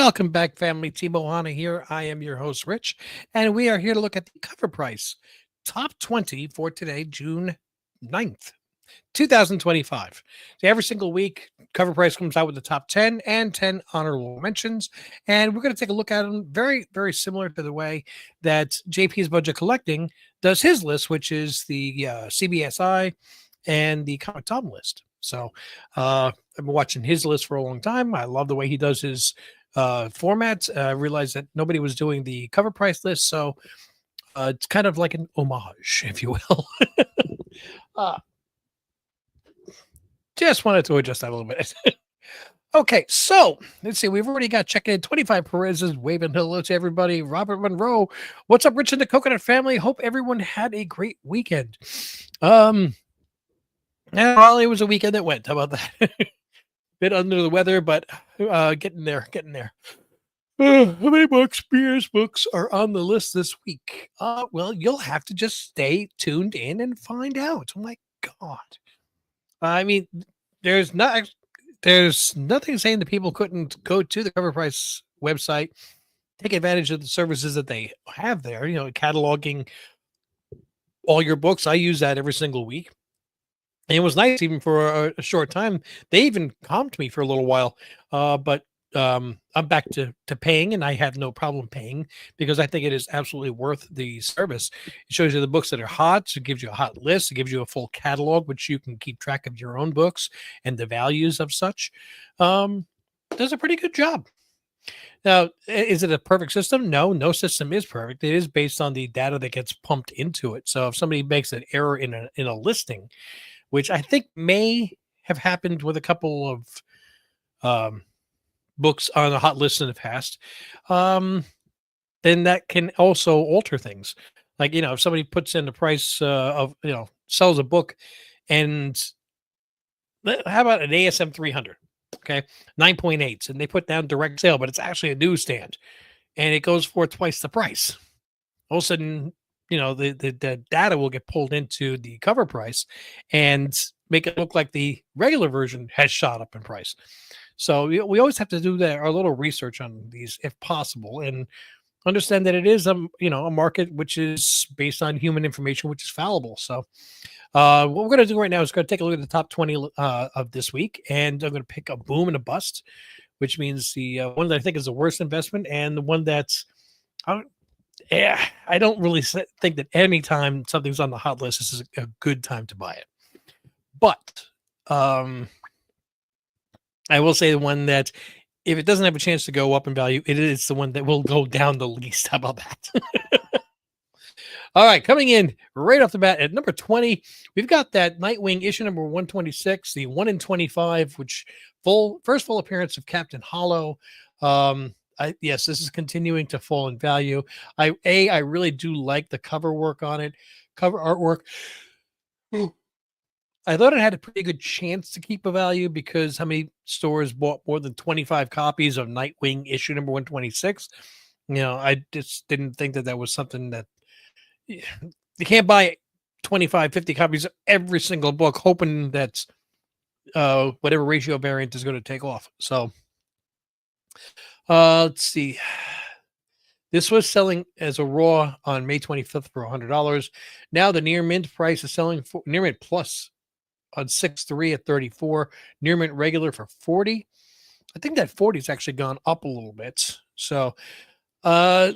Welcome back, family. Timo Hana here. I am your host, Rich, and we are here to look at the cover price top 20 for today, June 9th, 2025. So every single week, cover price comes out with the top 10 and 10 honorable mentions. And we're going to take a look at them very, very similar to the way that JP's Budget Collecting does his list, which is the CBSI and the Comic Tom list. So I've been watching his list for a long time. I love the way he does his formats. I realized that nobody was doing the cover price list. So it's kind of like an homage, if you will. uh, just wanted to adjust that a little bit. Okay, so let's see. We've already got check in 25 Perez's waving hello to everybody. Robert Monroe, what's up, Rich and the Coconut family? Hope everyone had a great weekend. Well, it was a weekend that went. How about that? Bit under the weather, but getting there. How many books, beers, books are on the list this week? Well, you'll have to just stay tuned in and find out. Oh my God. I mean, there's nothing saying that people couldn't go to the Cover Price website, take advantage of the services that they have there, cataloging all your books. I use that every single week. And it was nice even for a short time. They even comped me for a little while. But I'm back to paying, and I have no problem paying because I think it is absolutely worth the service. It shows you the books that are hot. So it gives you a hot list. It gives you a full catalog, which you can keep track of your own books and the values of such. Does a pretty good job. Now, is it a perfect system? No system is perfect. It is based on the data that gets pumped into it. So if somebody makes an error in a listing, which I think may have happened with a couple of books on a hot list in the past, then that can also alter things. Like, if somebody puts in the price sells a book, and how about an ASM 300? Okay, 9.8s, and they put down direct sale, but it's actually a newsstand, and it goes for twice the price. All of a sudden, the data will get pulled into the cover price and make it look like the regular version has shot up in price. So we always have to do our little research on these if possible, and understand that it is a market which is based on human information, which is fallible. So what we're going to do right now is going to take a look at the top 20 of this week, and I'm going to pick a boom and a bust, which means the one that I think is the worst investment, and the one that's I don't really think that any time something's on the hot list, this is a good time to buy it. But I will say the one that, if it doesn't have a chance to go up in value, it is the one that will go down the least. How about that? All right, coming in right off the bat at number 20, we've got that Nightwing issue number 126, the 1 in 25, which first full appearance of Captain Hollow. Yes, this is continuing to fall in value. I really do like the cover work on it, cover artwork. I thought it had a pretty good chance to keep a value because how many stores bought more than 25 copies of Nightwing issue number 126? I just didn't think that was something that you can't buy 25, 50 copies of every single book, hoping that whatever ratio variant is going to take off. So let's see. This was selling as a raw on May 25th for $100. Now the near mint price is selling for near mint plus on 6.3 at 34, near mint regular for 40. I think that 40 has actually gone up a little bit. So I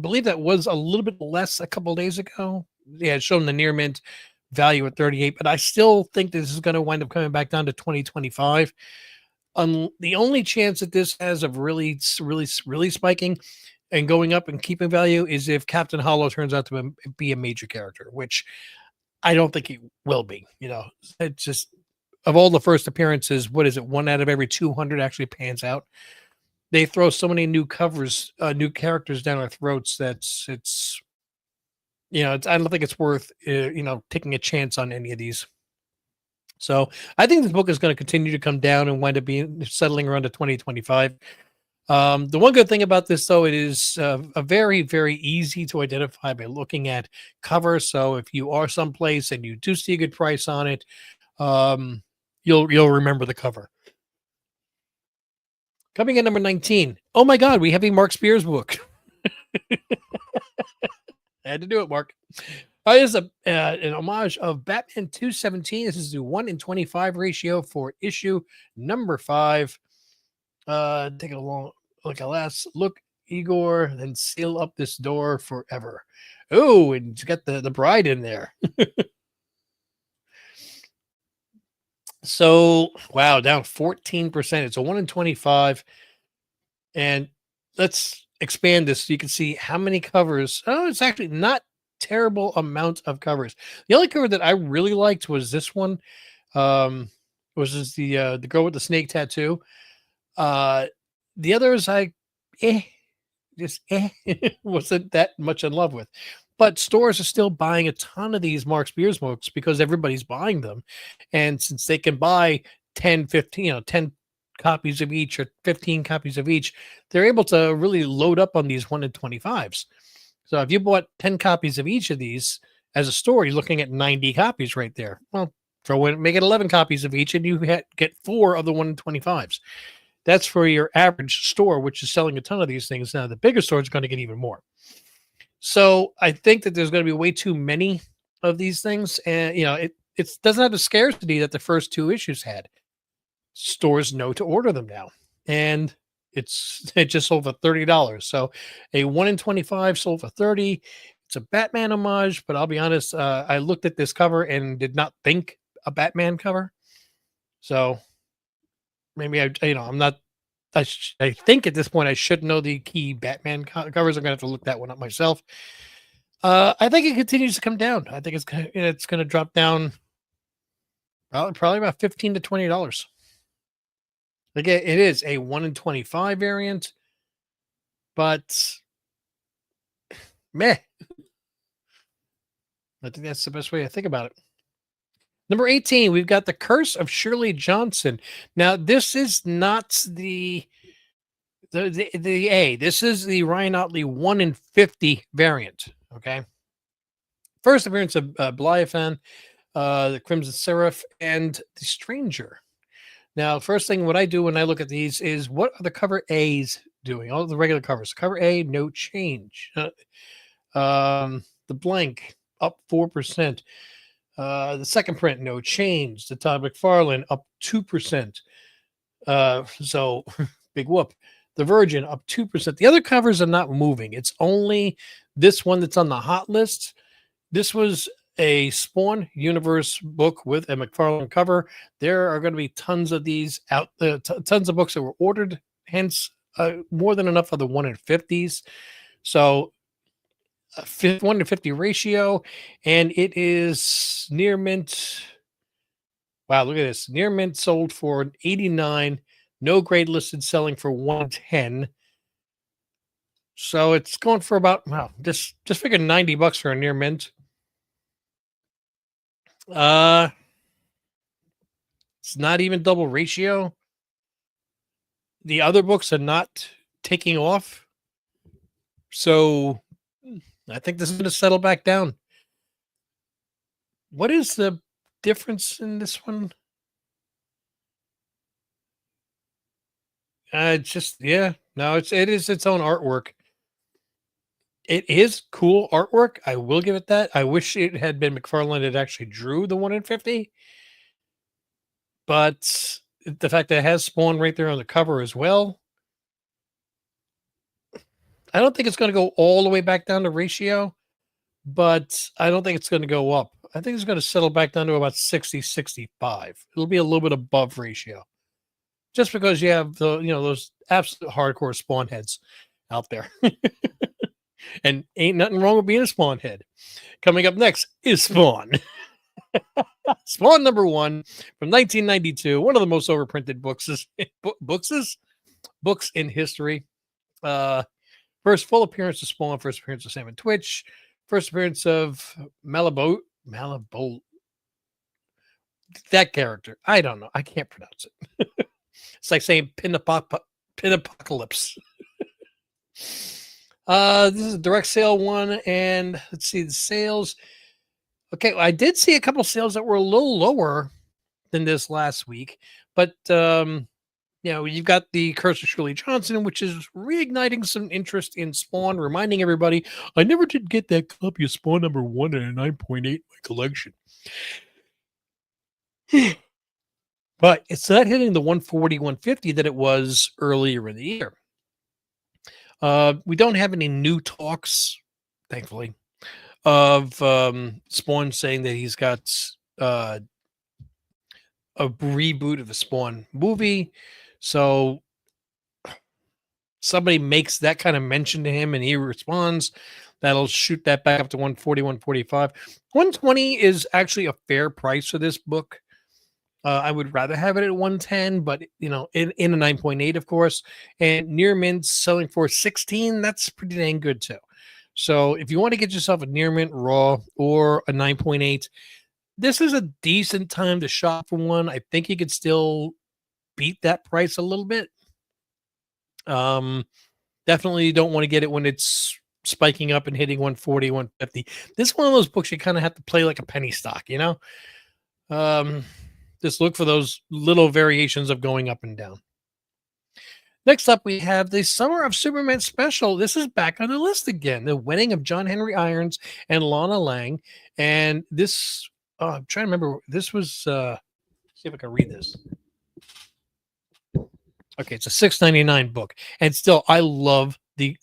believe that was a little bit less a couple of days ago. Yeah, it's shown the near mint value at 38, but I still think this is going to wind up coming back down to 2025. The only chance that this has of really spiking and going up and keeping value is if Captain Hollow turns out to be a major character, which I don't think he will be. It's just, of all the first appearances, what is it? 1 out of every 200 actually pans out. They throw so many new covers, new characters down our throats that it's I don't think it's worth taking a chance on any of these. So I think this book is going to continue to come down and wind up being settling around to 2025. The one good thing about this, though, it is a very, very easy to identify by looking at cover. So if you are someplace and you do see a good price on it, you'll remember the cover. Coming in number 19. Oh my God, we have a Mark Spears book. I had to do it, Mark. This is an homage of Batman 217. This is the 1 in 25 ratio for issue number 5. Take a long look. Last look, Igor, then seal up this door forever. Oh, and it's got the bride in there. So, wow, down 14%. It's a 1 in 25. And let's expand this so you can see how many covers. Oh, it's actually not terrible amount of covers. The only cover that I really liked was this one. Was this the girl with the snake tattoo. Uh the others I eh, just wasn't that much in love with. But stores are still buying a ton of these Mark Spears books because everybody's buying them. And since they can buy 10, 15, 10 copies of each or 15 copies of each, they're able to really load up on these 1 in 25s. So if you bought 10 copies of each of these as a store, you're looking at 90 copies right there. Well, make it 11 copies of each and you get 4 of the 1 in 25s. That's for your average store, which is selling a ton of these things. Now, the bigger store is going to get even more. So I think that there's going to be way too many of these things. And, it doesn't have the scarcity that the first 2 issues had. Stores know to order them now. And it just sold for $30. So a 1 in 25 sold for 30. It's a Batman homage, but I'll be honest, I looked at this cover and did not think a Batman cover. So maybe I'm not. I think at this point I should know the key Batman covers. I'm gonna have to look that one up myself. I think it continues to come down. I think it's gonna drop down probably about $15 to $20. Again, it is a 1 in 25 variant, but meh. I think that's the best way to think about it. Number 18, we've got The Curse of Shirley Johnson. Now, this is not the A. This is the Ryan Ottley 1 in 50 variant. Okay. First appearance of Blyathan, the Crimson Seraph, and the Stranger. Now, first thing what I do when I look at these is what are the cover A's doing? All the regular covers. Cover A, no change. The blank up 4%. The second print, no change. The Todd McFarlane up 2%. So big whoop. The Virgin up 2%. The other covers are not moving. It's only this one that's on the hot list. This was a Spawn Universe book with a McFarlane cover. There are going to be tons of these out there, tons of books that were ordered, hence more than enough of the 1 in 50s. So a 1 to 50 ratio, and it is near mint. Wow, look at this. Near mint sold for 89, no grade listed selling for 110. So it's going for about, wow, just figure $90 for a near mint. It's not even double ratio. The other books are not taking off. So I think this is going to settle back down. What is the difference in this one? It's just, yeah, no, it is its own artwork. It is cool artwork. I will give it that. I wish it had been McFarlane that actually drew the 1 in 50. But the fact that it has Spawn right there on the cover as well, I don't think it's going to go all the way back down to ratio, but I don't think it's going to go up. I think it's going to settle back down to about 60, 65. It'll be a little bit above ratio. Just because you have those absolute hardcore Spawn heads out there. And ain't nothing wrong with being a Spawn head. Coming up next is Spawn. Spawn number 1 from 1992. One of the most overprinted books in history. First full appearance of Spawn, first appearance of Sam Twitch, first appearance of Malibu. That character. I don't know. I can't pronounce it. It's like saying Pinapocalypse. This is a direct sale one, and let's see the sales. Okay, I did see a couple sales that were a little lower than this last week, but You've got the Curse of Shirley Johnson, which is reigniting some interest in Spawn, reminding everybody, I never did get that copy of Spawn #1 and a 9.8 in my collection. But it's not hitting the 140, 150 that it was earlier in the year. We don't have any new talks, thankfully, of Spawn saying that he's got uh, a reboot of the Spawn movie. So somebody makes that kind of mention to him and he responds, that'll shoot that back up to 140, 145. 120 is actually a fair price for this book. I would rather have it at 110, but in a 9.8, of course. And near mint selling for 16, that's pretty dang good too. So if you want to get yourself a near mint raw or a 9.8, this is a decent time to shop for one. I think you could still beat that price a little bit. Definitely don't want to get it when it's spiking up and hitting 140, 150. This is one of those books you kind of have to play like a penny stock, just look for those little variations of going up and down. Next up, we have the Summer of Superman special. This is back on the list again. The wedding of John Henry Irons and Lana Lang. And this, I'm trying to remember. This was, see if I can read this. Okay, it's a $6.99 book, and still, I love the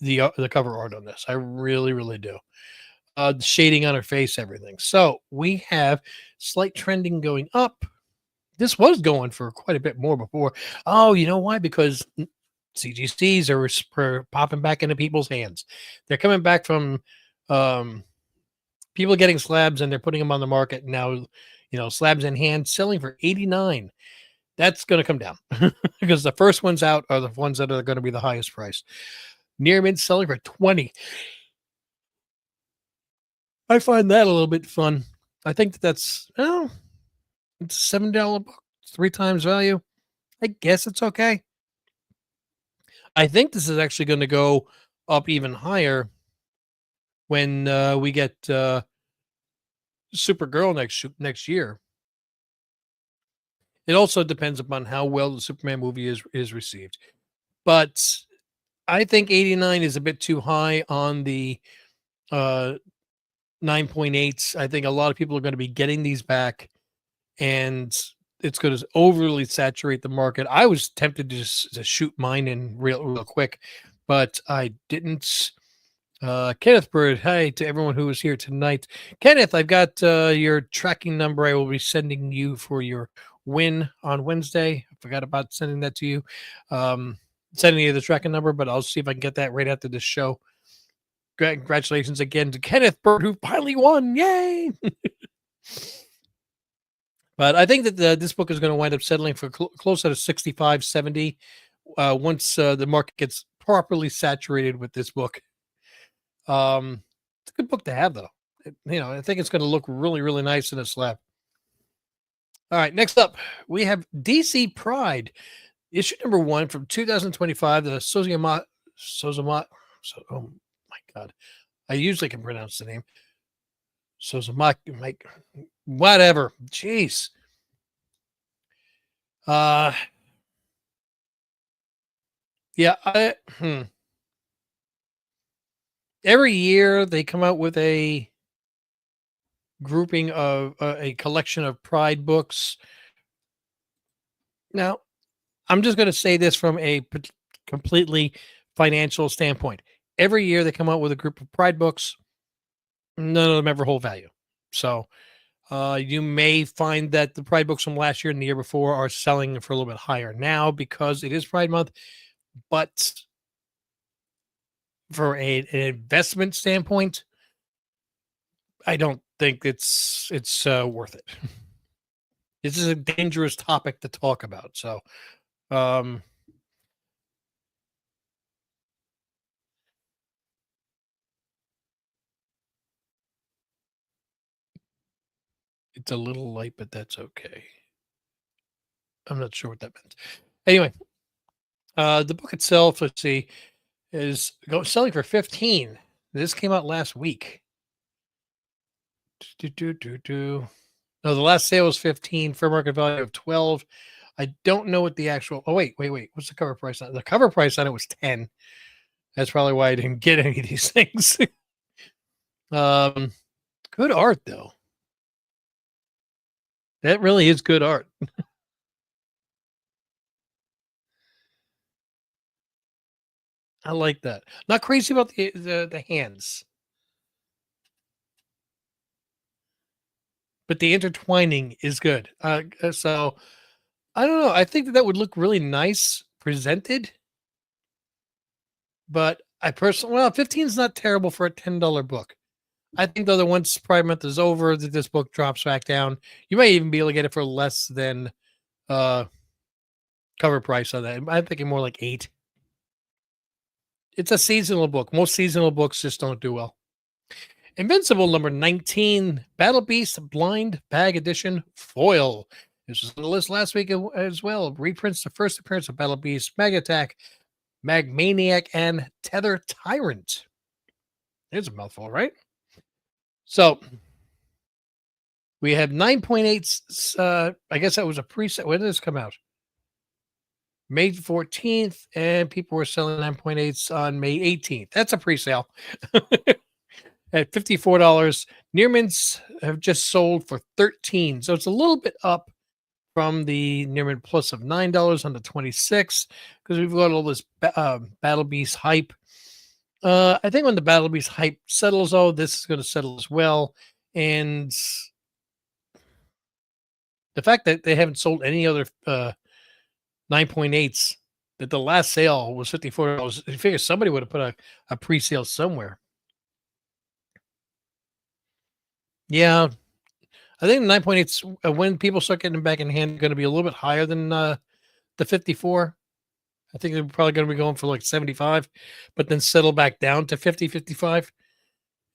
cover art on this. I really, really do. The shading on her face, everything. So we have slight trending going up. This was going for quite a bit more before. Oh, you know why? Because CGCs are popping back into people's hands. They're coming back from people getting slabs and they're putting them on the market now. Slabs in hand selling for $89. That's going to come down because the first ones out are the ones that are going to be the highest price. Near mint selling for $20. I find that a little bit fun. I think that's it's a $7 book, 3 times value. I guess it's okay. I think this is actually going to go up even higher when we get Supergirl next year. It also depends upon how well the Superman movie is received. But I think 89 is a bit too high on the 9.8s. I think a lot of people are going to be getting these back, and it's going to overly saturate the market. I was tempted to shoot mine in real quick, but I didn't. Kenneth Bird, hi to everyone who was here tonight. Kenneth, I've got your tracking number. I will be sending you for your win on Wednesday. I forgot about sending that to you. Sending you the tracking number, but I'll see if I can get that right after this show. Congratulations again to Kenneth Bird, who finally won. Yay! But I think that this book is going to wind up settling for closer to 65, 70 once the market gets properly saturated with this book. It's a good book to have, though. I think it's going to look really, really nice in a slab. All right, next up, we have DC Pride, issue number 1 from 2025. The Sozama. Oh my God, I usually can pronounce the name. Sozama, whatever. Jeez. Yeah. Every year they come out with a grouping of a collection of Pride books. Now, I'm just going to say this from a completely financial standpoint. Every year they come out with a group of Pride books. None of them ever hold value. So you may find that the Pride books from last year and the year before are selling for a little bit higher now because it is Pride Month. But for an investment standpoint, I don't think it's worth it. This is a dangerous topic to talk about. So, it's a little light, but that's okay. I'm not sure what that meant. Anyway, the book itself, let's see, is selling for 15. This came out last week. No, the last sale was 15, fair market value of 12. I don't know what the actual. Oh wait. What's the cover price on it? The cover price on it was 10. That's probably why I didn't get any of these things. um, Good art though. That really is good art. I like that. Not crazy about the hands, but the intertwining is good. So I don't know. I think that would look really nice presented, but I personally, well, 15 is not terrible for a $10 book. I think though that once Pride Month is over, that this book drops back down. You might even be able to get it for less than uh cover price on that. I'm thinking more like 8. It's a seasonal book. Most seasonal books just don't do well. Invincible number 19, Battle Beast Blind Bag Edition Foil. This was on the list last week as well. Reprints the first appearance of Battle Beast, Mag Attack, Mag Maniac, and Tether Tyrant. There's a mouthful, right? So we have 9.8. I guess that was a preset. When did this come out? May 14th, and people were selling 9.8s on May 18th. That's a pre-sale at $54. Near mints have just sold for 13, so it's a little bit up from the near mint plus of $9 on the 26, because we've got all this Battle Beast hype. I think when the Battle Beast hype settles, this is going to settle as well, and the fact that they haven't sold any other 9.8s, that the last sale was $54. I figure somebody would have put a pre-sale somewhere. Yeah, I think 9.8s, when people start getting them back in hand, going to be a little bit higher than the 54. I think they're probably going to be going for like 75, but then settle back down to 50, 55.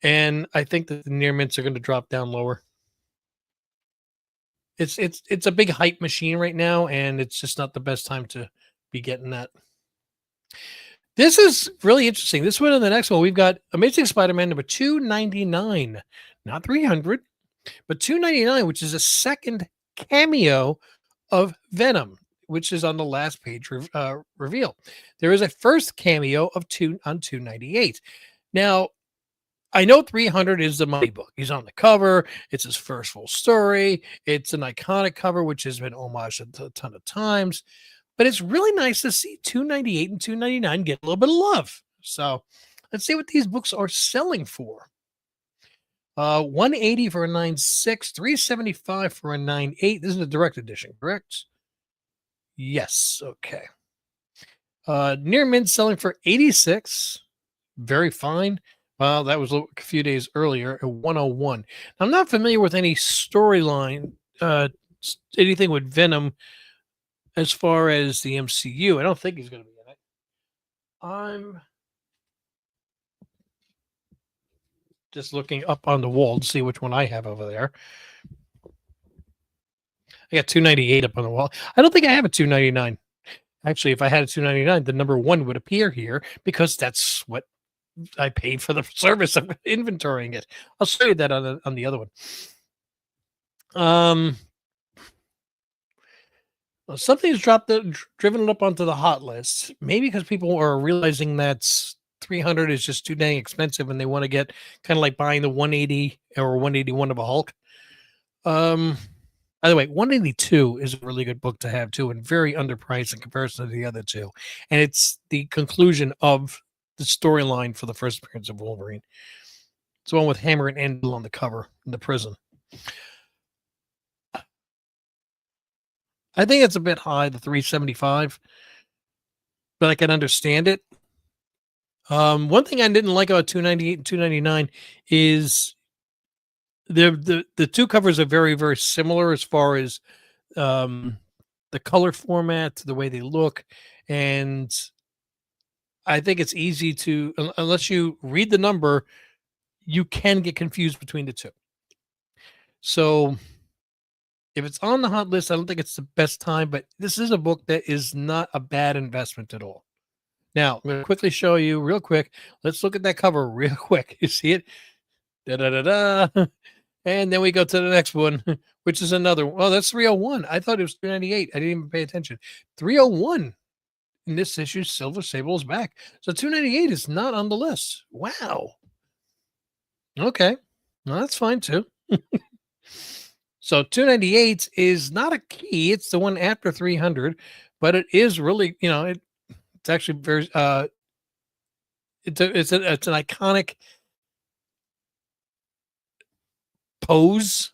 And I think that the near mints are going to drop down lower. It's a big hype machine right now, and it's just not the best time to be getting that. This is really interesting. This one and the next one, we've got Amazing Spider-Man number 299, not 300, but 299, which is a second cameo of Venom, which is on the last page reveal. There is a first cameo of 298. Now, I know 300 is the money book. He's on the cover. It's his first full story. It's an iconic cover, which has been homaged a ton of times. But it's really nice to see 298 and 299 get a little bit of love. So let's see what these books are selling for. 180 for a 9.6, 375 for a 9.8. This is a direct edition, correct? Yes. Okay. Near mint selling for 86. Very fine. Well, that was a few days earlier at 101. Now, I'm not familiar with any storyline, anything with Venom as far as the MCU. I don't think he's going to be in it. I'm just looking up on the wall to see which one I have over there. I got 298 up on the wall. I don't think I have a 299. Actually, if I had a 299, the number 1 would appear here because that's what I paid for the service of inventorying it. I'll show you that on the other one. Something's driven it up onto the hot list. Maybe because people are realizing that 300 is just too dang expensive, and they want to get kind of like buying the 180 or 181 of a Hulk. By the way, 182 is a really good book to have too, and very underpriced in comparison to the other two. And it's the conclusion of the storyline for the first appearance of Wolverine. It's the one with Hammer and Anvil on the cover in the prison. I think it's a bit high, the 375, but I can understand it. One thing I didn't like about 298 and 299 is the two covers are very, very similar as far as the color format, the way they look, and I think it's easy to, unless you read the number, you can get confused between the two. So if it's on the hot list, I don't think it's the best time, but this is a book that is not a bad investment at all. Now, I'm going to quickly show you real quick. Let's look at that cover real quick. You see it? Da-da-da-da. And then we go to the next one, which is another one. Oh, that's 301. I thought it was 398. I didn't even pay attention. 301 in this issue, Silver Sable is back. So 298 is not on the list. Wow. Okay. Well, that's fine too. So 298 is not a key. It's the one after 300, but it is really, it's actually very it's an iconic pose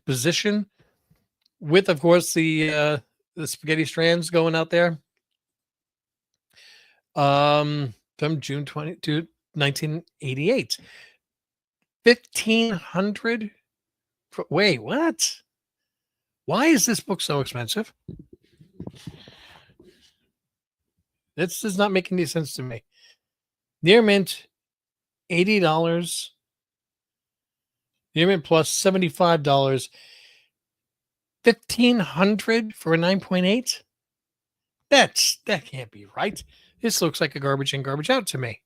position with, of course, the spaghetti strands going out there. From June 22, 1988. 1,500. Wait, what? Why is this book so expensive? This does not make any sense to me. Near mint, $80. Near mint plus $75. 1,500 for a 9.8. That can't be right. This looks like a garbage in, garbage out to me.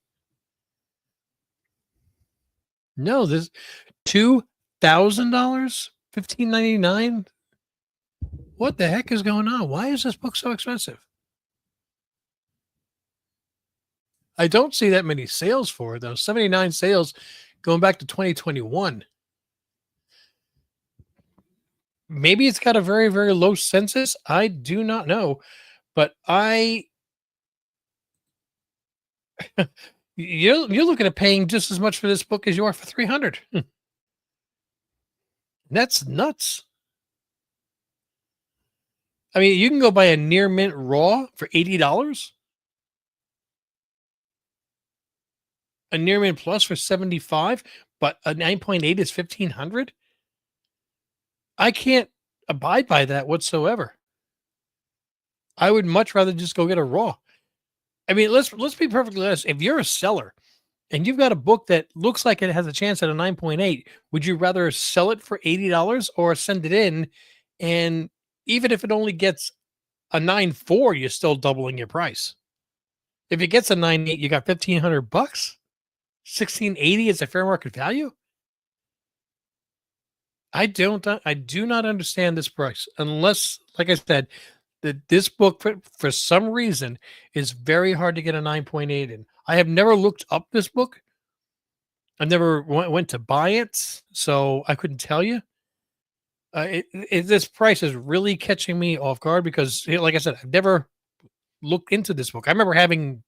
No, this $2,000, $1,599. What the heck is going on? Why is this book so expensive? I don't see that many sales for it though. 79 sales going back to 2021. Maybe it's got a very, very low census. I do not know, but you're looking at paying just as much for this book as you are for 300. That's nuts. I mean, you can go buy a near mint raw for $80, a near mint plus for 75, but a 9.8 is 1,500. I can't abide by that whatsoever. I would much rather just go get a raw. I mean, let's be perfectly honest. If you're a seller and you've got a book that looks like it has a chance at a 9.8, would you rather sell it for $80 or send it in? And even if it only gets a 9.4, you're still doubling your price. If it gets a 9.8, you got $1,500. 1,680 is a fair market value. I do not understand this price unless, like I said, that this book for some reason is very hard to get a 9.8 in. I have never looked up this book. I never went to buy it, so I couldn't tell you. This price is really catching me off guard because, like I said, I've never looked into this book. I remember having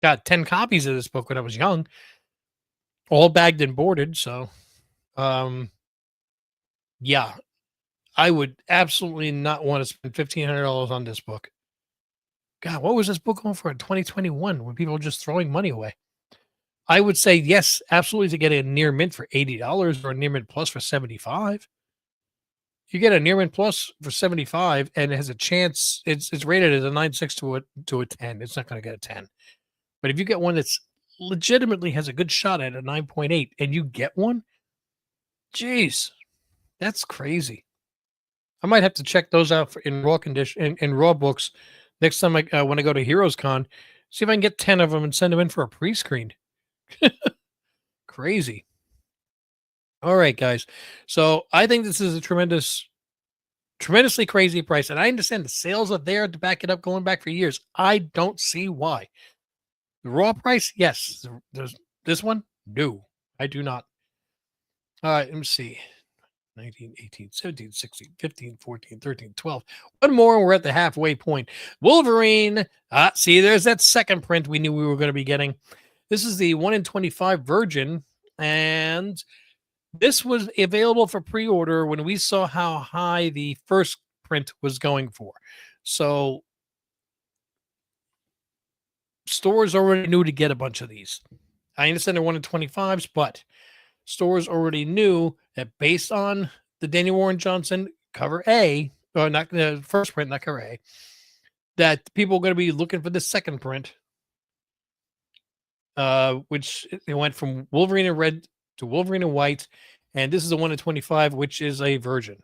got 10 copies of this book when I was young, all bagged and boarded. So, yeah, I would absolutely not want to spend $1,500 on this book. God, what was this book going for in 2021 when people were just throwing money away? I would say yes, absolutely, to get a near mint for $80 or a near mint plus for 75. You get a near mint plus for 75 and it has a chance. It's rated as a 9.6 to a 10. It's not going to get a 10. But if you get one that's legitimately has a good shot at a 9.8 and you get one, geez, that's crazy. I might have to check those out in raw condition in raw books next time when I go to Heroes Con. See if I can get 10 of them and send them in for a pre-screen. Crazy. All right, guys. So I think this is a tremendously crazy price, and I understand the sales are there to back it up, going back for years. I don't see why. The raw price, yes. There's this one, no, I do not. All right, let me see. 19, 18, 17, 16, 15, 14, 13, 12. One more, and we're at the halfway point. Wolverine. See, there's that second print we knew we were going to be getting. This is the 1 in 25 Virgin, and this was available for pre-order when we saw how high the first print was going for. So stores already knew to get a bunch of these. I understand they're 1 in 25s, but stores already knew that based on the Daniel Warren Johnson cover A, or not the first print, not cover A, that people are going to be looking for the second print, which it went from Wolverine in red to Wolverine in white, and this is the 1 in 25, which is a Virgin.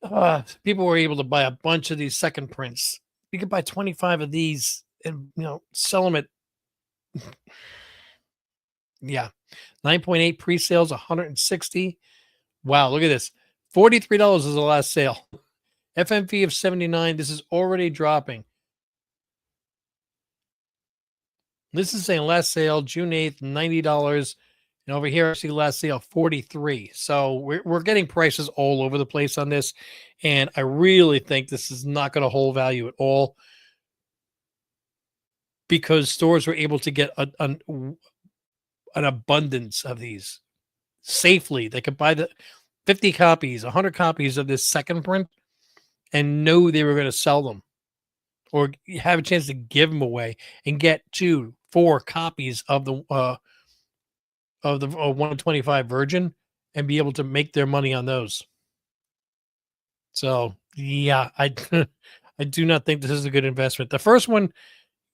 People were able to buy a bunch of these second prints. You could buy 25 of these and sell them at Yeah. 9.8 pre-sales, 160. Wow, look at this. $43 is the last sale. FMV of 79. This is already dropping. This is saying last sale, June 8th, $90. And over here, I see last sale, 43. So we're getting prices all over the place on this. And I really think this is not going to hold value at all because stores were able to get an abundance of these safely. They could buy the 50 copies, 100 copies of this second print and know they were going to sell them or have a chance to give them away and get 2, 4 copies of the 125 Virgin and be able to make their money on those. So yeah, I I do not think this is a good investment. The first one,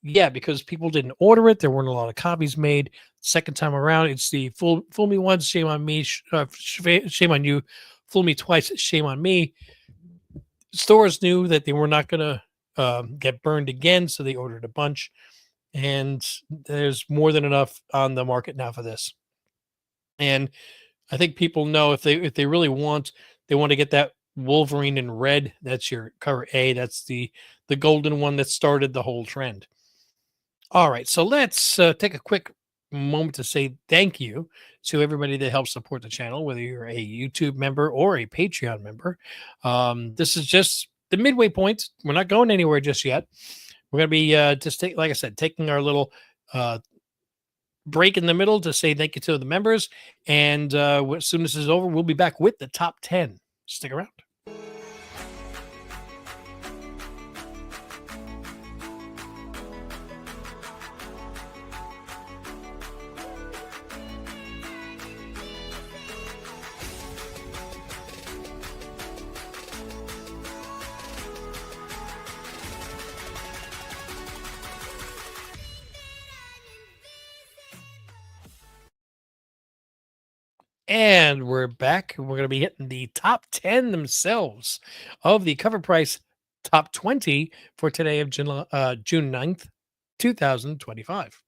yeah, because people didn't order it. There weren't a lot of copies made. Second time around, it's the fool me once, shame on me, shame on you. Fool me twice, shame on me. Stores knew that they were not going to get burned again, so they ordered a bunch. And there's more than enough on the market now for this. And I think people know if they really want, they want to get that Wolverine in red. That's your cover A. That's the golden one that started the whole trend. All right, so let's take a quick moment to say thank you to everybody that helps support the channel, whether you're a YouTube member or a Patreon member. This is just the midway point. We're not going anywhere just yet. We're going to be just like I said, taking our little break in the middle to say thank you to the members. And as soon as this is over, we'll be back with the top 10. Stick around. And we're back. We're going to be hitting the top 10 themselves of the CovrPrice top 20 for today of June 9th, 2025.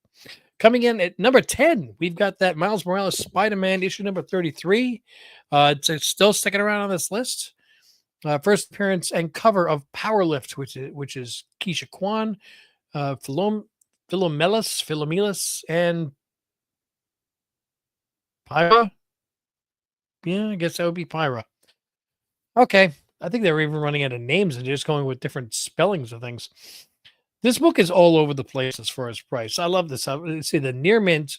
Coming in at number 10, we've got that Miles Morales Spider-Man issue number 33. It's still sticking around on this list. First appearance and cover of Powerlift, which is Keisha Kwan, Philomelis, and Pyra. Yeah, I guess that would be Pyra. Okay. I think they were even running out of names and just going with different spellings of things. This book is all over the place as far as price. I love this. I see the near mint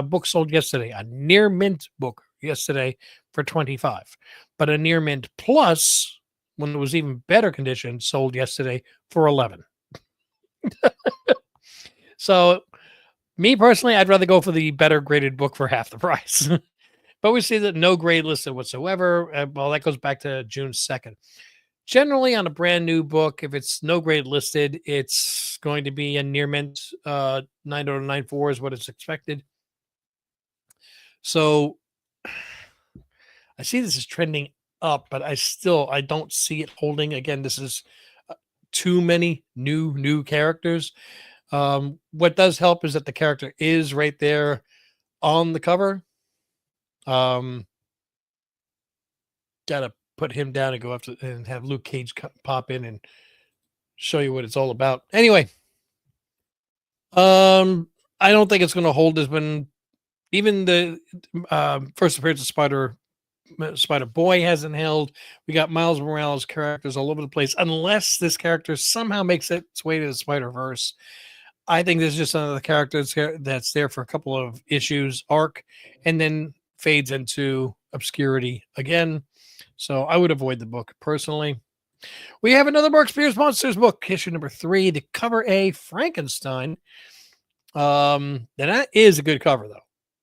book sold yesterday. A near mint book yesterday for 25, but a near mint plus, when it was even better condition, sold yesterday for 11. So, me personally, I'd rather go for the better graded book for half the price. But we see that no grade listed whatsoever. Well, that goes back to June 2nd. Generally, on a brand new book, if it's no grade listed, it's going to be a near mint 9094 is what it's expected. So I see this is trending up, but I don't see it holding. Again, this is too many new characters. What does help is that the character is right there on the cover. Gotta put him down and go up to and have Luke Cage pop in and show you what it's all about. Anyway, I don't think it's going to hold as when even the first appearance of Spider Boy hasn't held. We got Miles Morales characters all over the place, unless this character somehow makes its way to the Spider-Verse. I think there's just another character that's there for a couple of issues arc and then fades into obscurity again. So I would avoid the book personally. We have another Mark Spears Monsters book, issue number 3, the cover A Frankenstein. And that is a good cover, though.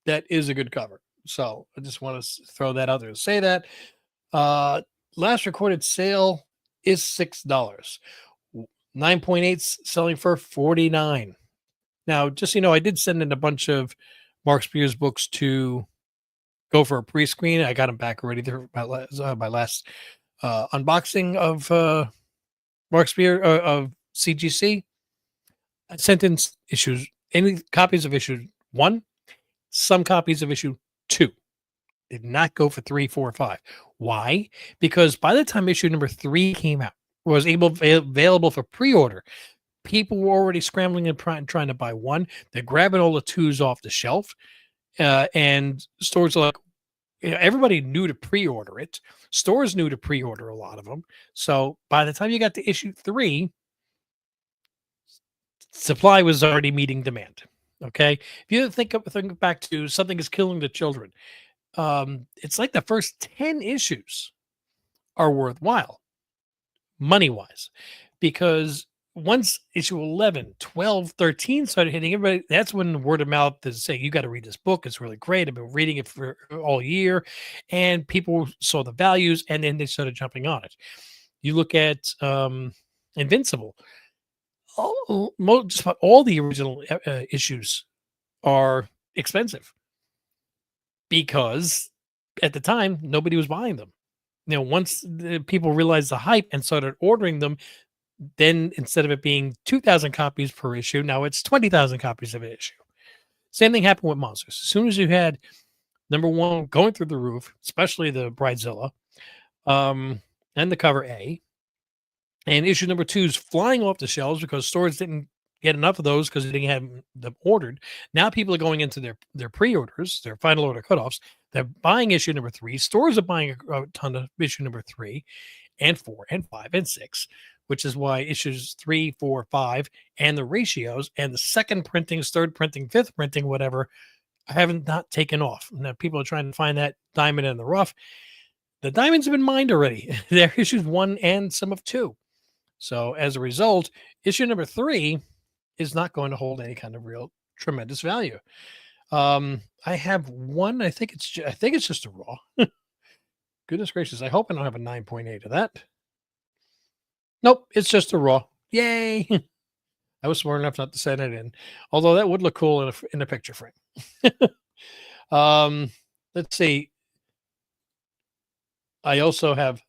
That is a good cover. So I just want to throw that out there to say that. Last recorded sale is $6. 9.8 selling for $49. Now, just so you know, I did send in a bunch of Mark Spears books to go for a pre-screen. I got them back already. They're my last unboxing of Mark Spears of CGC. I sent in any copies of issue 1, some copies of issue 2. Did not go for 3, 4, or 5. Why? Because by the time issue number 3 came out, was available for pre-order, people were already scrambling and trying to buy one. They're grabbing all the 2s off the shelf, and stores are like, everybody knew to pre-order it. Stores knew to pre-order a lot of them. So by the time you got to issue 3, supply was already meeting demand. Okay, if you think back to Something Is Killing the Children, it's like the first 10 issues are worthwhile money wise, because once issue 11, 12, 13 started hitting everybody, that's when word of mouth is saying, you got to read this book. It's really great. I've been reading it for all year. And people saw the values, and then they started jumping on it. You look at Invincible. Just about all the original issues are expensive because at the time nobody was buying them. Once the people realized the hype and started ordering them, then instead of it being 2,000 copies per issue, now it's 20,000 copies of an issue. Same thing happened with Monsters. As soon as you had number 1 going through the roof, especially the Bridezilla, and the cover A, and issue number 2 is flying off the shelves because stores didn't get enough of those because they didn't have them ordered. Now people are going into their pre-orders, their final order cutoffs. They're buying issue number 3. Stores are buying a ton of issue number 3 and 4 and 5 and 6, which is why issues 3, 4, 5, and the ratios and the second printings, third printing, fifth printing, whatever, haven't not taken off. Now people are trying to find that diamond in the rough. The diamonds have been mined already. They're issues 1 and some of 2. So as a result, issue number 3 is not going to hold any kind of real tremendous value. I have one. I think it's just a raw. Goodness gracious! I hope I don't have a 9.8 of that. Nope, it's just a raw. Yay! I was smart enough not to send it in, although that would look cool in a picture frame. Let's see. I also have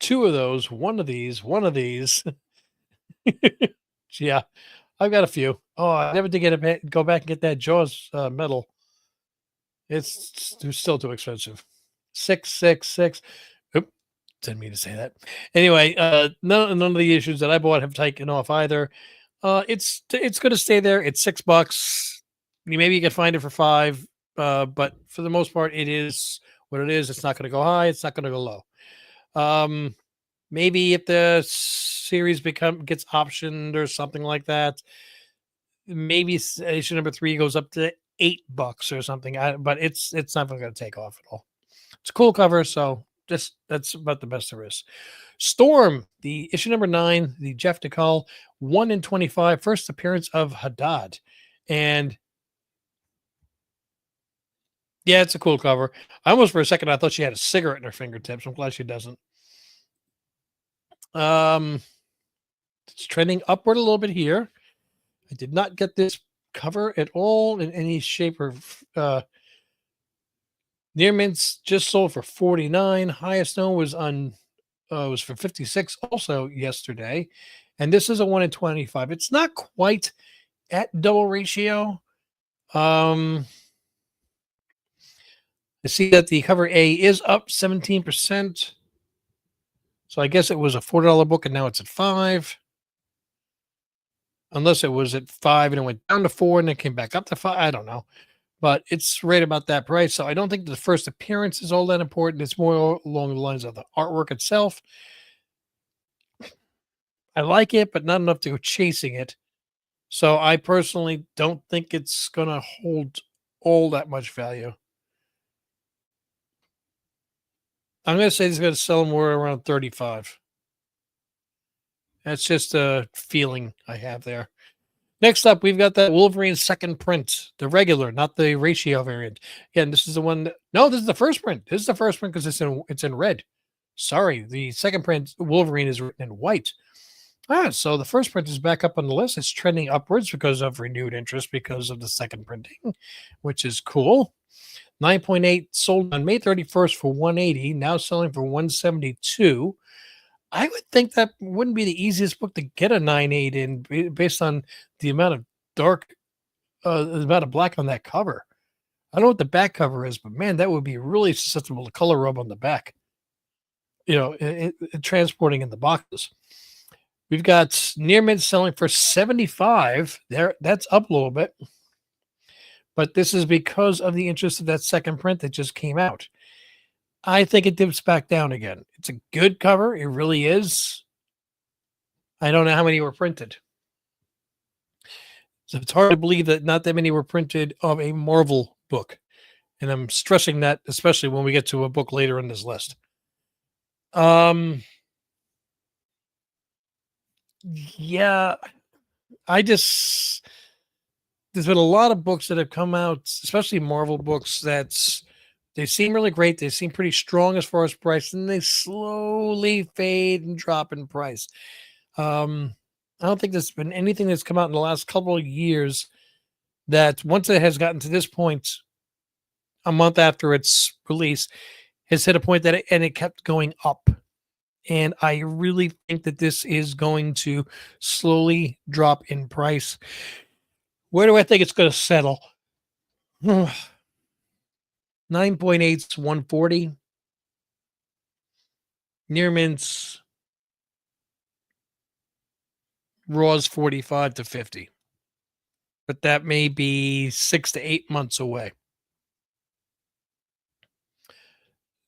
2 of those. One of these. Yeah, I've got a few. Oh, I never did go back and get that Jaws medal. It's still too expensive. 666. Oop, didn't mean to say that. Anyway, none of the issues that I bought have taken off either. It's going to stay there. It's $6. Maybe you can find it for 5, but for the most part, it is what it is. It's not going to go high. It's not going to go low. Maybe if the series gets optioned or something like that, maybe issue number 3 goes up to $8 or something. But it's not going to take off at all. It's a cool cover, so that's about the best there is. Storm, the issue number 9, the Jeff DeCall 1 in 25, first appearance of Haddad, and yeah, it's a cool cover. I almost for a second I thought she had a cigarette in her fingertips. I'm glad she doesn't. It's trending upward a little bit here. I did not get this cover at all in any shape or Near Mints just sold for 49. Highest known was was for 56 also yesterday, and this is a 1 in 25. It's not quite at double ratio. I see that the cover A is up 17%. So I guess it was a $4 book and now it's at $5. Unless it was at $5 and it went down to $4 and it came back up to $5. I don't know. But it's right about that price. So I don't think the first appearance is all that important. It's more along the lines of the artwork itself. I like it, but not enough to go chasing it. So I personally don't think it's going to hold all that much value. I'm going to say it's going to sell more around 35. That's just a feeling I have there. Next up, we've got that Wolverine second print, the regular, not the ratio variant. Again, this is the one. No, this is the first print. This is the first print because it's in red. Sorry, the second print Wolverine is written in white. So the first print is back up on the list. It's trending upwards because of renewed interest because of the second printing, which is cool. 9.8 sold on May 31st for 180, now selling for 172. I would think that wouldn't be the easiest book to get a 9.8 in based on the amount of the amount of black on that cover. I don't know what the back cover is, but man, that would be really susceptible to color rub on the back. Transporting in the boxes. We've got near mint selling for 75. There, that's up a little bit. But this is because of the interest of that second print that just came out. I think it dips back down again. It's a good cover. It really is. I don't know how many were printed. So it's hard to believe that not that many were printed of a Marvel book. And I'm stressing that, especially when we get to a book later in this list. Yeah, there's been a lot of books that have come out, especially Marvel books, they seem really great. They seem pretty strong as far as price, and they slowly fade and drop in price. I don't think there's been anything that's come out in the last couple of years that once it has gotten to this point, a month after its release, has hit a point that it kept going up. And I really think that this is going to slowly drop in price. Where do I think it's going to settle? 9.8 is 140. Near mints, raws 45 to 50. But that may be 6 to 8 months away.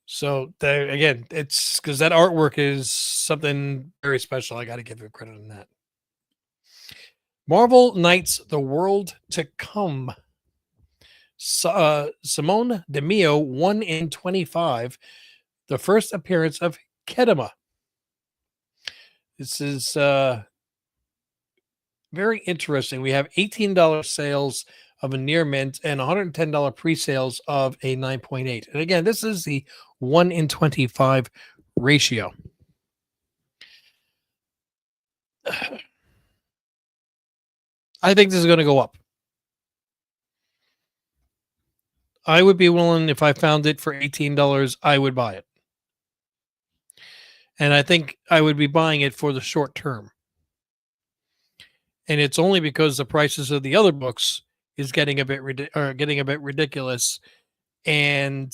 So again, it's because that artwork is something very special. I got to give you credit on that. Marvel Knights: The World to Come. Simone DeMio, 1 in 25. The first appearance of Kedema. This is very interesting. We have $18 sales of a near mint and $110 pre-sales of a 9.8. And again, this is the 1 in 25 ratio. I think this is going to go up. I would be willing, if I found it for $18, I would buy it. And I think I would be buying it for the short term. And it's only because the prices of the other books is getting a bit ridiculous. And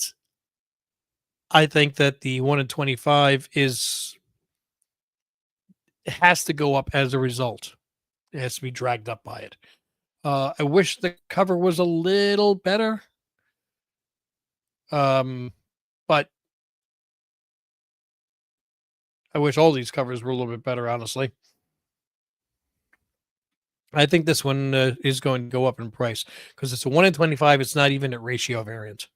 I think that the 1 in 25 has to go up as a result. It has to be dragged up by it. I wish the cover was a little better. But I wish all these covers were a little bit better, honestly. I think this one is going to go up in price because it's a 1 in 25. It's not even at ratio variant.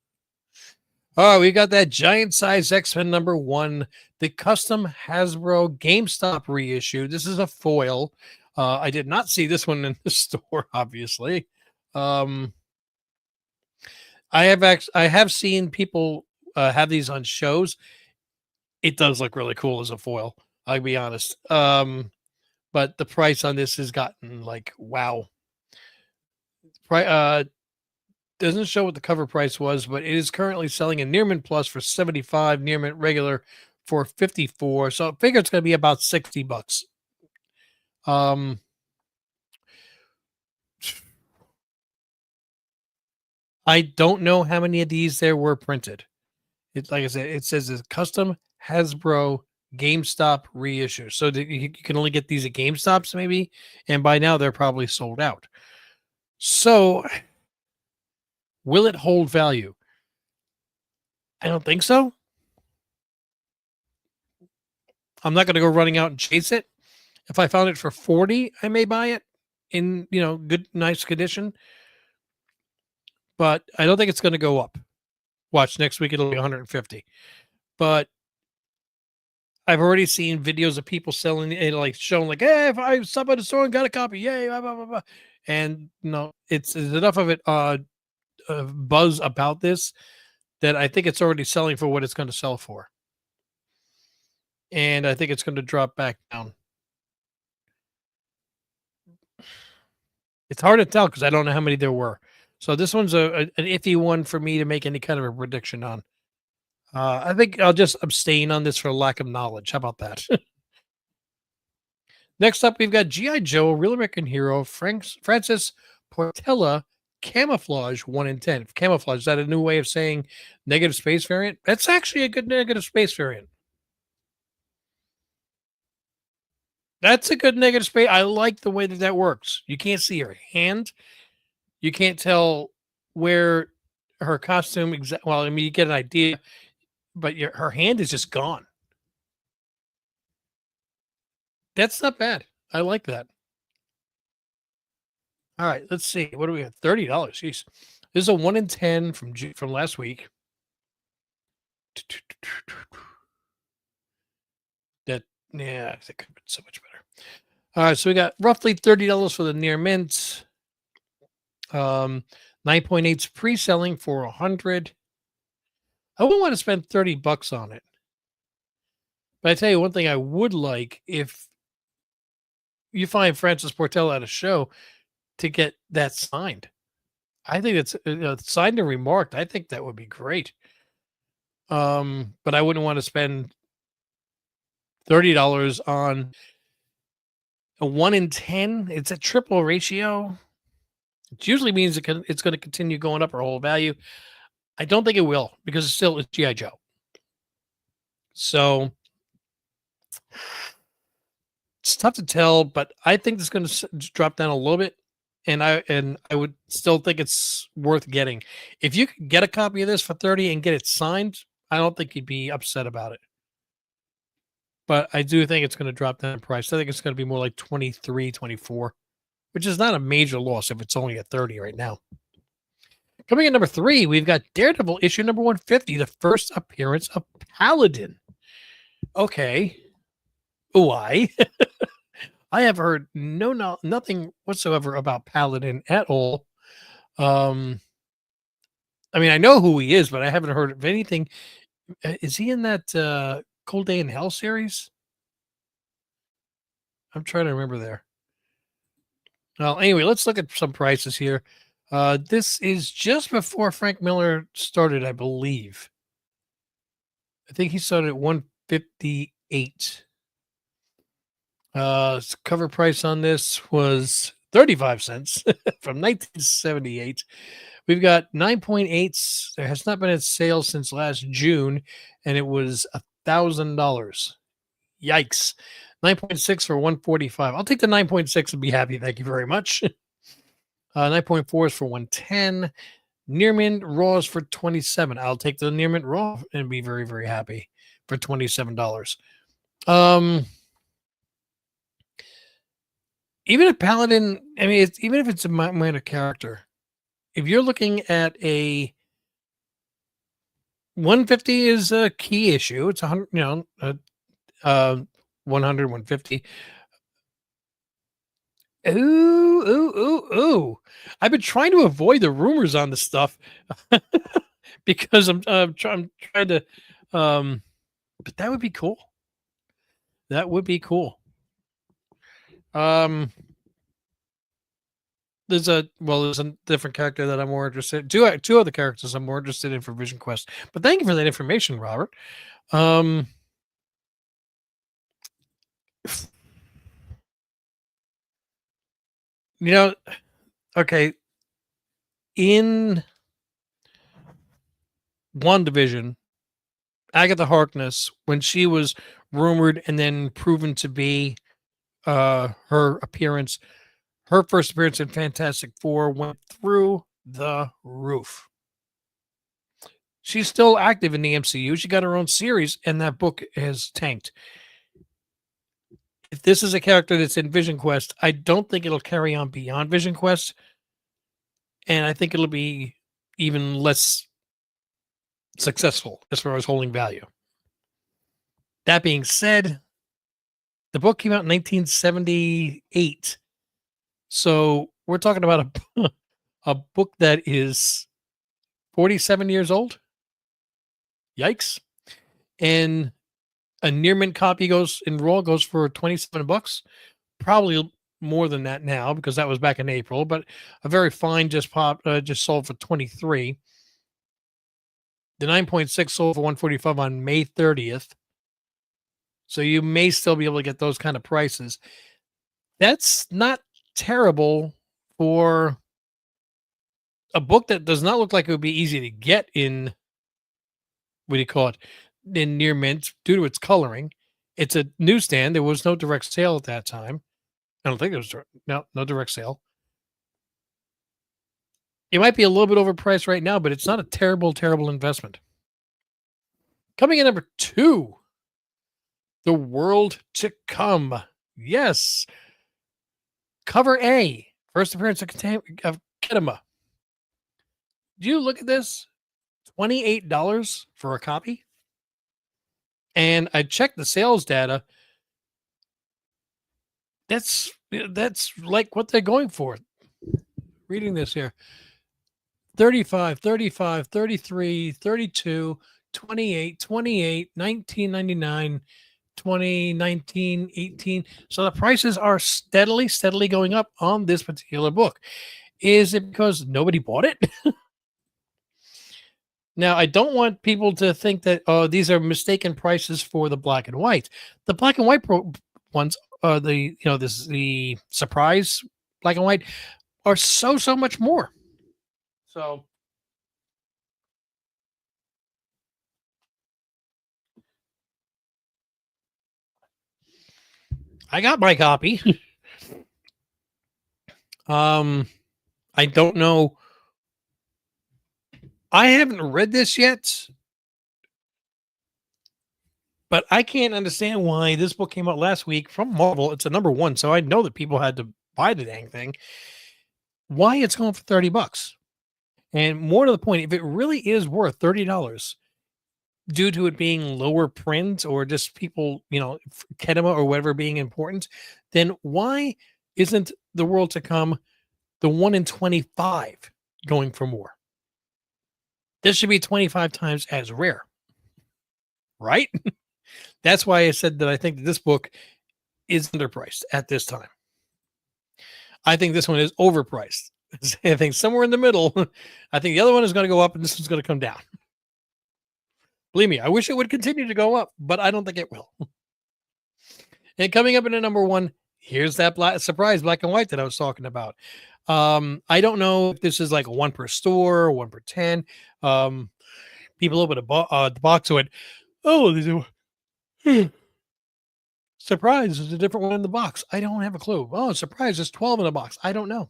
Oh, we got that giant size X-Men #1, the custom Hasbro GameStop reissue. This is a foil. I did not see this one in the store, obviously. I have seen people have these on shows. It does look really cool as a foil, I'll be honest. But the price on this has gotten like, wow. Doesn't show what the cover price was, but it is currently selling a near mint plus for 75, near mint regular for 54. So I figure it's going to be about $60. I don't know how many of these there were printed. It's like I said, it says it's custom Hasbro GameStop reissue. So you can only get these at GameStops maybe, and by now they're probably sold out. So will it hold value? I don't think so. I'm not going to go running out and chase it. If I found it for 40, I may buy it in, good, nice condition. But I don't think it's going to go up. Watch, next week it'll be 150. But I've already seen videos of people selling it, like showing, like, hey, if I stop at the store and got a copy, yay, blah, blah, blah, blah. And it's enough of it buzz about this that I think it's already selling for what it's going to sell for. And I think it's going to drop back down. It's hard to tell because I don't know how many there were. So this one's an iffy one for me to make any kind of a prediction on. I think I'll just abstain on this for lack of knowledge. How about that? Next up, we've got G.I. Joe, Real American Hero, Francis Portela camouflage 1 in 10. Camouflage, is that a new way of saying negative space variant? That's actually a good negative space variant. That's a good negative space. I like the way that that works. You can't see her hand. You can't tell where her costume well, I mean, you get an idea, but her hand is just gone. That's not bad. I like that. All right, let's see. What do we have? $30. Jeez. This is a 1 in 10 from last week. That yeah, I think could have been so much better. All right, so we got roughly $30 for the near mint. 9.8's pre-selling for 100. I wouldn't want to spend $30 on it. But I tell you one thing I would like, if you find Francis Portella at a show, to get that signed. I think it's signed and remarked. I think that would be great. But I wouldn't want to spend $30 on a 1 in 10. It's a triple ratio. It usually means it's going to continue going up or whole value. I don't think it will, because it's still G.I. Joe. So it's tough to tell, but I think it's going to drop down a little bit, and I would still think it's worth getting. If you could get a copy of this for 30 and get it signed, I don't think you'd be upset about it. But I do think it's going to drop down in price. I think it's going to be more like 23, 24, which is not a major loss if it's only at 30 right now. Coming in number 3, we've got Daredevil issue number 150, the first appearance of Paladin. Okay. Why? I have heard nothing whatsoever about Paladin at all. I mean, I know who he is, but I haven't heard of anything. Is he in that Cold Day in Hell series? I'm trying to remember there. Well, anyway, let's look at some prices here. This is just before Frank Miller started, I believe. I think he started at 158. Cover price on this was 35 cents from 1978. We've got 9.8s. There has not been a sale since last June, and it was $1,000. Yikes. 9.6 for 145. I'll take the 9.6 and be happy. Thank you very much. 9.4 is for 110. Nearmint Raw is for 27. I'll take the Nearmint Raw and be very, very happy for $27. Even if Paladin, I mean, even if it's a minor character, if you're looking at a 150 is a key issue. It's 100, 100, 150. Ooh. I've been trying to avoid the rumors on this stuff because I'm trying to, but that would be cool. That would be cool. There's a different character that I'm more interested in. Two other characters I'm more interested in for Vision Quest. But thank you for that information, Robert. Okay. In WandaVision, Agatha Harkness, when she was rumored and then proven to be her appearance, her first appearance in Fantastic Four went through the roof. She's still active in the MCU. She got her own series, and that book has tanked. If this is a character that's in Vision Quest, I don't think it'll carry on beyond Vision Quest, and I think it'll be even less successful as far as holding value. That being said, the book came out in 1978. So we're talking about a book that is 47 years old. Yikes. And a near mint copy goes for $27. Probably more than that now, because that was back in April, but a very fine just sold for 23. The 9.6 sold for 145 on May 30th. So you may still be able to get those kind of prices. That's not terrible for a book that does not look like it would be easy to get in, what do you call it, in near mint due to its coloring. It's a newsstand. There was no direct sale at that time. I don't think there was no direct sale. It might be a little bit overpriced right now, but it's not a terrible investment. Coming in number 2, The World to Come. Yes. Cover A. First appearance of Kedema. Do you look at this? $28 for a copy. And I checked the sales data. That's like what they're going for. Reading this here. 35, 35, 33, 32, 28, 28, 19.99, 20, 19, 18. So the prices are steadily going up on this particular book. Is it because nobody bought it? Now, I don't want people to think that these are mistaken prices for the black and white. The black and white ones are the surprise black and white are so much more. So I got my copy. I don't know. I haven't read this yet, but I can't understand why this book came out last week from Marvel. It's a number 1, so I know that people had to buy the dang thing. Why it's going for $30? And more to the point, if it really is worth $30 due to it being lower print or just people, Kedema or whatever being important, then why isn't The World to Come the 1 in 25 going for more? This should be 25 times as rare, right? That's why I said that I think that this book is underpriced at this time. I think this one is overpriced. I think somewhere in the middle. I think the other one is going to go up and this one's going to come down. Believe me, I wish it would continue to go up, but I don't think it will. And coming up in at number 1, here's that surprise black and white that I was talking about. I don't know if this is like a 1 per store, 1 per 10. People open the box and went, oh, there's a surprise, there's a different one in the box. I don't have a clue. Oh, surprise, there's 12 in the box. I don't know.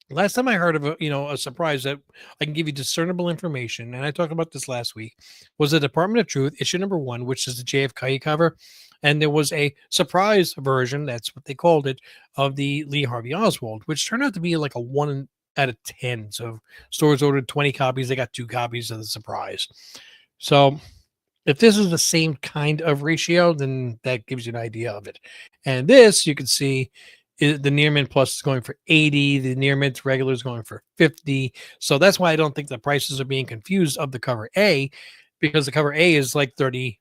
Last time I heard of a surprise that I can give you discernible information, and I talked about this last week, was the Department of Truth issue number 1, which is the JFK cover, and there was a surprise version, that's what they called it, of the Lee Harvey Oswald, which turned out to be like a 1 out of 10. So stores ordered 20 copies, they got 2 copies of the surprise. So if this is the same kind of ratio, then that gives you an idea of it. And this, you can see, the near mint plus is going for 80, the near mint regular is going for 50. So that's why I don't think the prices are being confused of the cover A, because the cover A is like 30,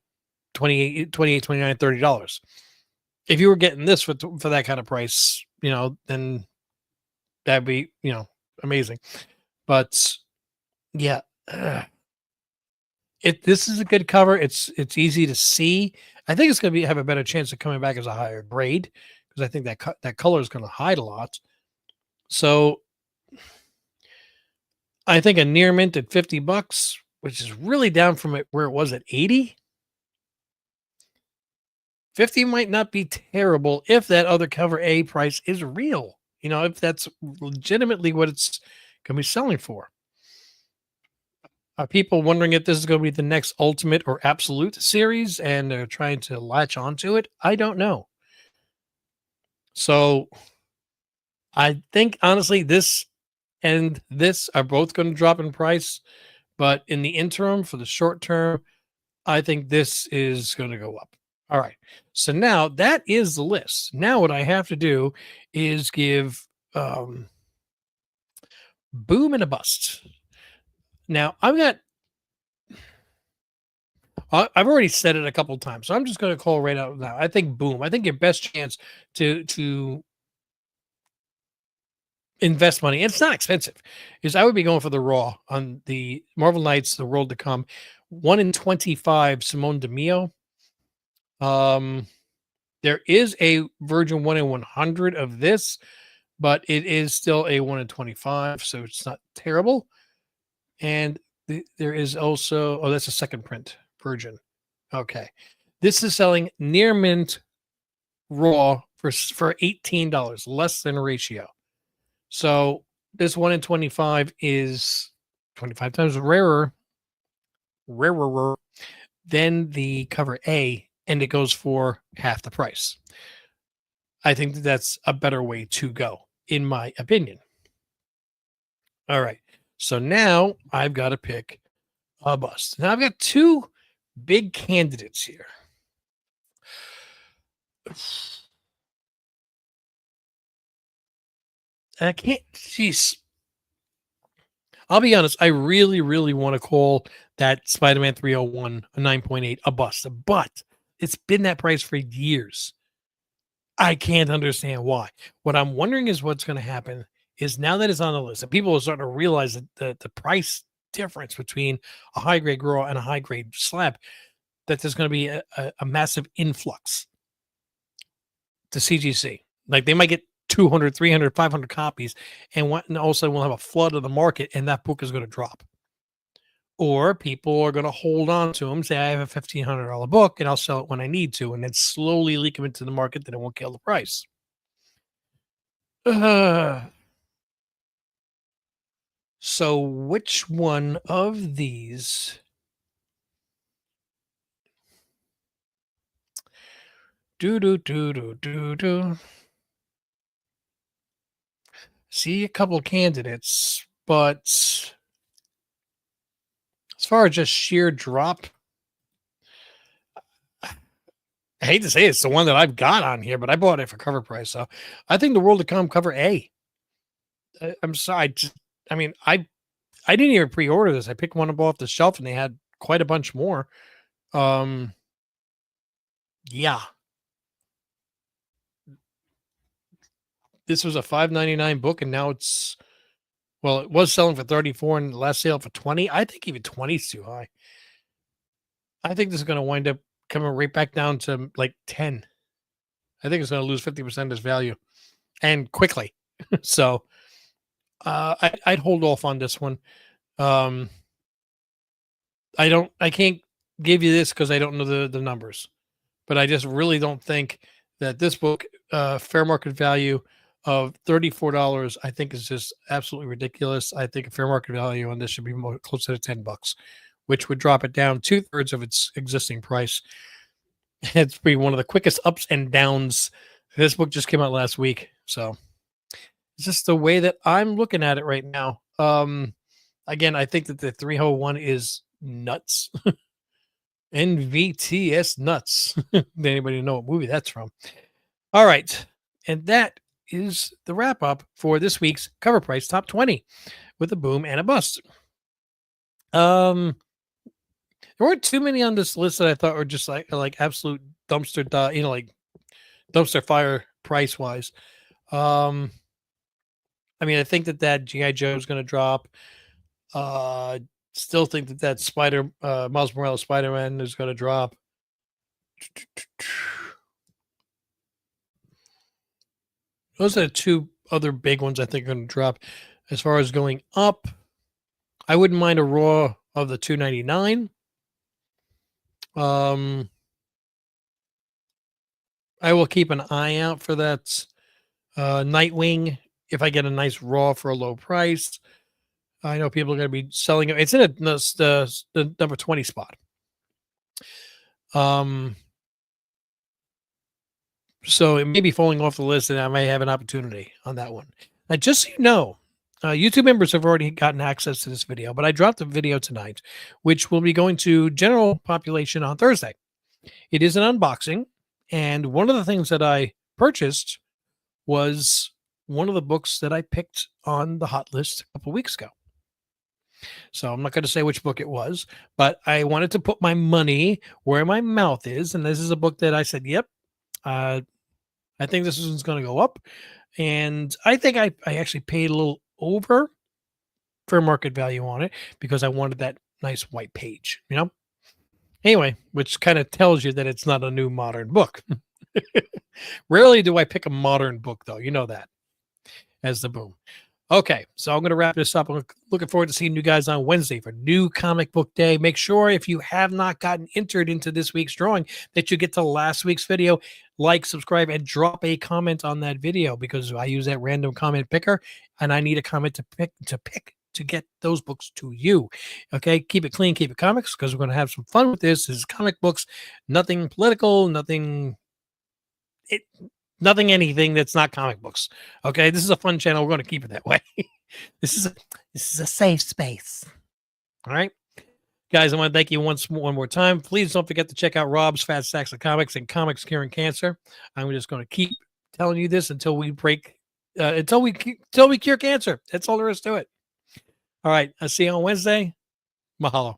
28, 29, $30. If you were getting this for that kind of price, then that'd be, amazing. But yeah, this is a good cover. It's easy to see. I think it's going to have a better chance of coming back as a higher grade, because I think that color is going to hide a lot. So I think a near mint at $50, which is really down from where it was at 80. 50 might not be terrible if that other cover A price is real. If that's legitimately what it's going to be selling for. Are people wondering if this is going to be the next Ultimate or Absolute series and they're trying to latch onto it? I don't know. So I think, honestly, this and this are both going to drop in price. But in the interim, for the short term, I think this is going to go up. All right. So now that is the list. Now what I have to do is give boom and a bust. Now I've already said it a couple times, so I'm just going to call right out now. I think boom. I think your best chance to invest money, and it's not expensive, is I would be going for the raw on the Marvel Knights, The World to Come, 1 in 25, Simone DeMio. There is a Virgin 1 in 100 of this, but it is still a 1 in 25, so it's not terrible. And there is also, oh, that's a second print version. Okay. This is selling near mint raw for $18, less than ratio. So this 1 in 25 is 25 times rarer than the cover A, and it goes for half the price. I think that that's a better way to go, in my opinion. All right. So now I've got to pick a bust. Now I've got two big candidates here. I can't, jeez. I'll be honest. I really, really want to call that Spider-Man 301 a 9.8 a bust, but it's been that price for years. I can't understand why. What I'm wondering is what's going to happen is now that it's on the list, and people are starting to realize that the price difference between a high grade raw and a high grade slab, that there's going to be a massive influx to CGC. Like they might get 200, 300, 500 copies, and all of a sudden we'll have a flood of the market, and that book is going to drop. Or people are going to hold on to them, say, I have a $1,500 book, and I'll sell it when I need to, and then slowly leak them into the market, then it won't kill the price. So which one of these see a couple of candidates, but as far as just sheer drop, I hate to say it's the one that I've got on here, but I bought it for cover price. So I think The World to Come cover A. I'm sorry. I didn't even pre-order this. I picked one up off the shelf and they had quite a bunch more. Yeah. This was a $5.99 book and now it's, well, it was selling for 34 and the last sale for 20. I think even 20 is too high. I think this is going to wind up coming right back down to like 10. I think it's going to lose 50% of its value and quickly. So I'd hold off on this one. I can't give you this because I don't know the numbers, but I just really don't think that this book, fair market value of $34, I think is just absolutely ridiculous. I think a fair market value on this should be more closer to $10, which would drop it down 2/3 of its existing price. It's be one of the quickest ups and downs. This book just came out last week, so it's just the way that I'm looking at it right now. Again, I think that the 301 is nuts. NVTS nuts. Did anybody know what movie that's from? All right. And that is the wrap up for this week's Cover Price Top 20 with a boom and a bust. There weren't too many on this list that I thought were just like absolute dumpster, like dumpster fire price wise. I mean, I think that G.I. Joe is going to drop. Still think that Miles Morales Spider-Man is going to drop. Those are the two other big ones I think are going to drop. As far as going up, I wouldn't mind a raw of the $2.99. I will keep an eye out for that Nightwing if I get a nice raw for a low price. I know people are going to be selling it. It's in the number 20 spot. So it may be falling off the list, and I may have an opportunity on that one. Now, just so you know, YouTube members have already gotten access to this video, but I dropped a video tonight, which will be going to general population on Thursday. It is an unboxing, and one of the things that I purchased was one of the books that I picked on the hot list a couple weeks ago. So I'm not going to say which book it was, but I wanted to put my money where my mouth is. And this is a book that I said, yep, I think this one's going to go up. And I think I actually paid a little over for market value on it because I wanted that nice white page, Anyway, which kind of tells you that it's not a new modern book. Rarely do I pick a modern book, though. You know that. as the boom. Okay, so I'm going to wrap this up. I'm looking forward to seeing you guys on Wednesday for New Comic Book Day. Make sure if you have not gotten entered into this week's drawing that you get to last week's video, like, subscribe, and drop a comment on that video, because I use that random comment picker, and I need a comment to pick to get those books to you. Okay, keep it clean, keep it comics, because we're going to have some fun with this. This is comic books, nothing political, nothing anything that's not comic books. Okay, this is a fun channel. We're going to keep it that way. this is a safe space. All right, guys, I want to thank you one more time. Please don't forget to check out Rob's Fat Stacks of Comics and Comics Curing Cancer. I'm just going to keep telling you this until we break, until we cure cancer. That's all there is to it. All right, I'll see you on Wednesday. Mahalo.